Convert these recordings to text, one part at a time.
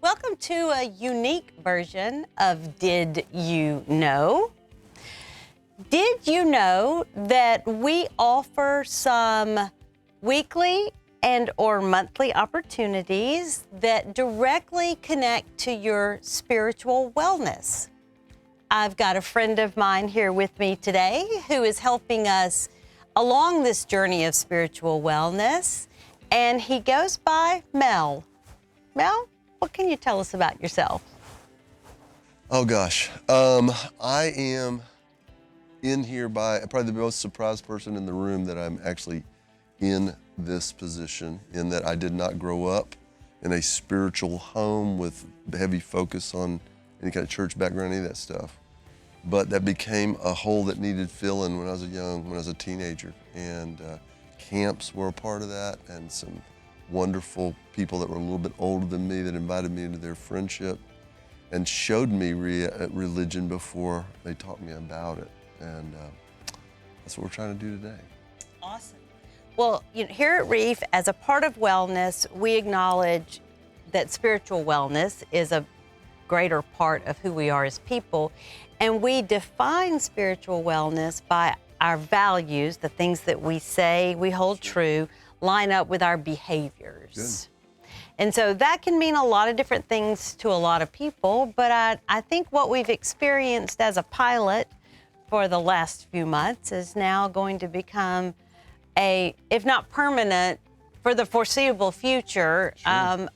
Welcome to a unique version of Did You Know? Did you know that we offer some weekly and or monthly opportunities that directly connect to your spiritual wellness? I've got a friend of mine here with me today who is helping us along this journey of spiritual wellness, and he goes by Mel. Mel, what can you tell us about yourself? Oh gosh, I am in here by probably the most surprised person in the room that I'm actually in this position, in that I did not grow up in a spiritual home with heavy focus on any kind of church background, any of that stuff. But that became a hole that needed filling when I was a teenager. And camps were a part of that, and some wonderful people that were a little bit older than me that invited me into their friendship and showed me religion before they taught me about it. And that's what we're trying to do today. Awesome. Well, here at Reef, as a part of wellness, we acknowledge that spiritual wellness is a greater part of who we are as people. And we define spiritual wellness by our values, the things that we say we hold true, line up with our behaviors. Good. And so that can mean a lot of different things to a lot of people, but I think what we've experienced as a pilot for the last few months is now going to become if not permanent, for the foreseeable future,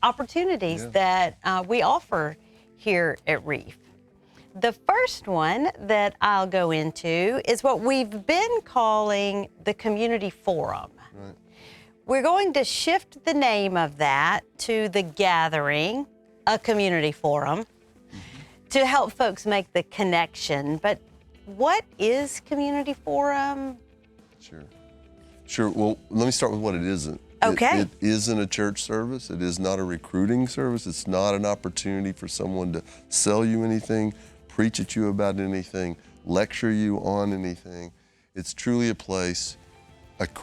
opportunities that we offer here at Reef. The first one that I'll go into is what we've been calling the Community Forum. Right. We're going to shift the name of that to The Gathering, a community forum, to help folks make the connection. But what is Community Forum? Sure. Well, let me start with what it isn't. Okay. It isn't a church service. It is not a recruiting service. It's not an opportunity for someone to sell you anything, preach at you about anything, lecture you on anything. It's truly a place,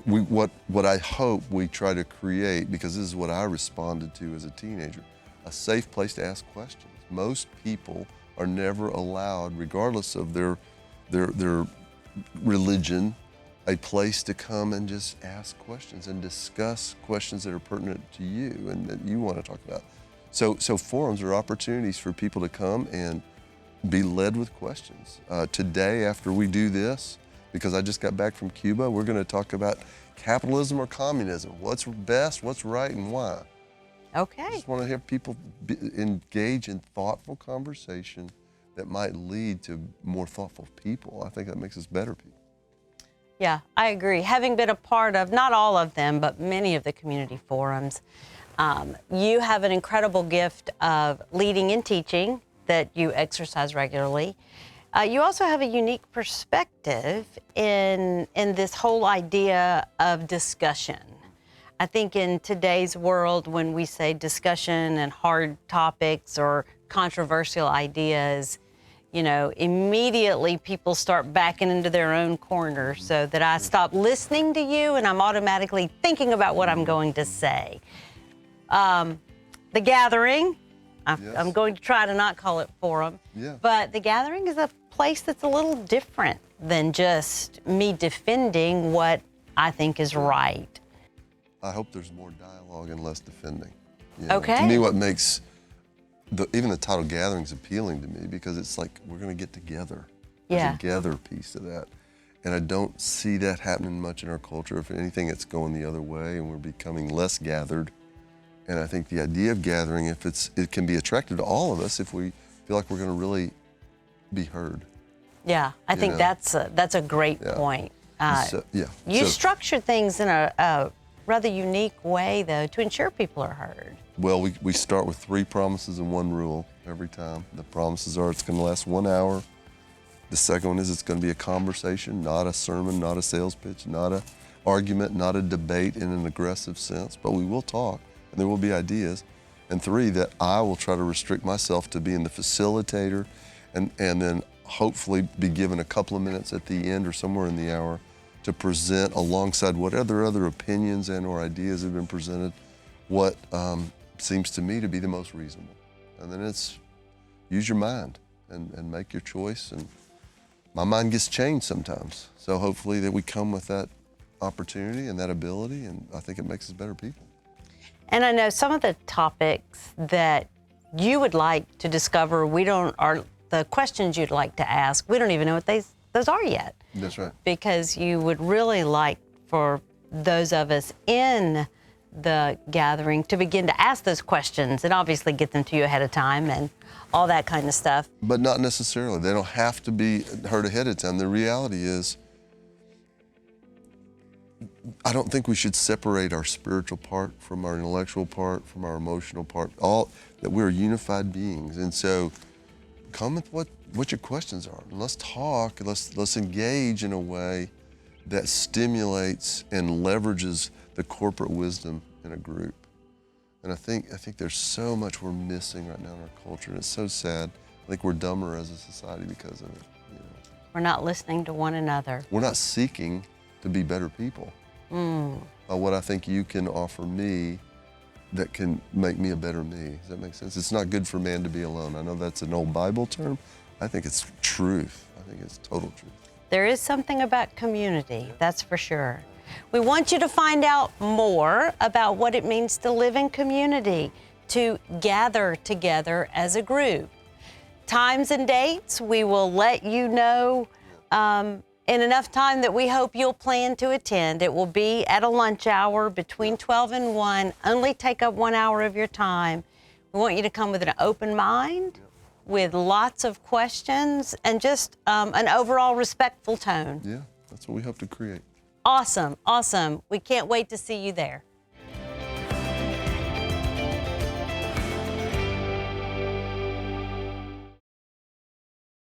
what I hope we try to create, because this is what I responded to as a teenager, a safe place to ask questions. Most people are never allowed, regardless of their religion, a place to come and just ask questions and discuss questions that are pertinent to you and that you want to talk about. So forums are opportunities for people to come and be led with questions. Today, after we do this, because I just got back from Cuba, we're going to talk about capitalism or communism. What's best, what's right, and why. Okay. I just want to have people engage in thoughtful conversation that might lead to more thoughtful people. I think that makes us better people. Yeah, I agree. Having been a part of, not all of them, but many of the community forums, you have an incredible gift of leading and teaching that you exercise regularly. You also have a unique perspective in this whole idea of discussion. I think in today's world, when we say discussion and hard topics or controversial ideas, immediately people start backing into their own corner, so that I stop listening to you and I'm automatically thinking about what I'm going to say. The Gathering, I'm going to try to not call it forum, but The Gathering is a place that's a little different than just me defending what I think is right. I hope there's more dialogue and less defending. Okay. To me, what makes even the title Gathering is appealing to me, because it's like we're going to get together. There's a gather piece to that. And I don't see that happening much in our culture. If anything, it's going the other way, and we're becoming less gathered. And I think the idea of gathering, it can be attractive to all of us if we feel like we're going to really be heard. Yeah, I think that's a great point. You structure things in a rather unique way, though, to ensure people are heard. Well, we start with 3 promises and 1 rule every time. The promises are it's going to last 1 hour. The second one is it's going to be a conversation, not a sermon, not a sales pitch, not an argument, not a debate in an aggressive sense, but we will talk and there will be ideas. And 3, that I will try to restrict myself to being the facilitator and then hopefully be given a couple of minutes at the end or somewhere in the hour to present alongside what other opinions and or ideas have been presented, what seems to me to be the most reasonable. And then it's use your mind and make your choice. And my mind gets changed sometimes. So hopefully that we come with that opportunity and that ability, and I think it makes us better people. And I know some of the topics that you would like to discover, are the questions you'd like to ask, we don't even know what those are yet. That's right. Because you would really like for those of us in the gathering to begin to ask those questions and obviously get them to you ahead of time and all that kind of stuff. But not necessarily. They don't have to be heard ahead of time. The reality is, I don't think we should separate our spiritual part from our intellectual part, from our emotional part, all that we're unified beings. And so come with what your questions are. And let's talk, let's engage in a way that stimulates and leverages the corporate wisdom in a group. And I think there's so much we're missing right now in our culture, and it's so sad. I think we're dumber as a society because of it. You know? We're not listening to one another. We're not seeking to be better people. What I think you can offer me that can make me a better me. Does that make sense? It's not good for man to be alone. I know that's an old Bible term. I think it's truth. I think it's total truth. There is something about community, that's for sure. We want you to find out more about what it means to live in community, to gather together as a group. Times and dates, we will let you know in enough time that we hope you'll plan to attend. It will be at a lunch hour between 12 and 1. Only take up 1 hour of your time. We want you to come with an open mind, with lots of questions, and just an overall respectful tone. Yeah, that's what we hope to create. Awesome, awesome. We can't wait to see you there.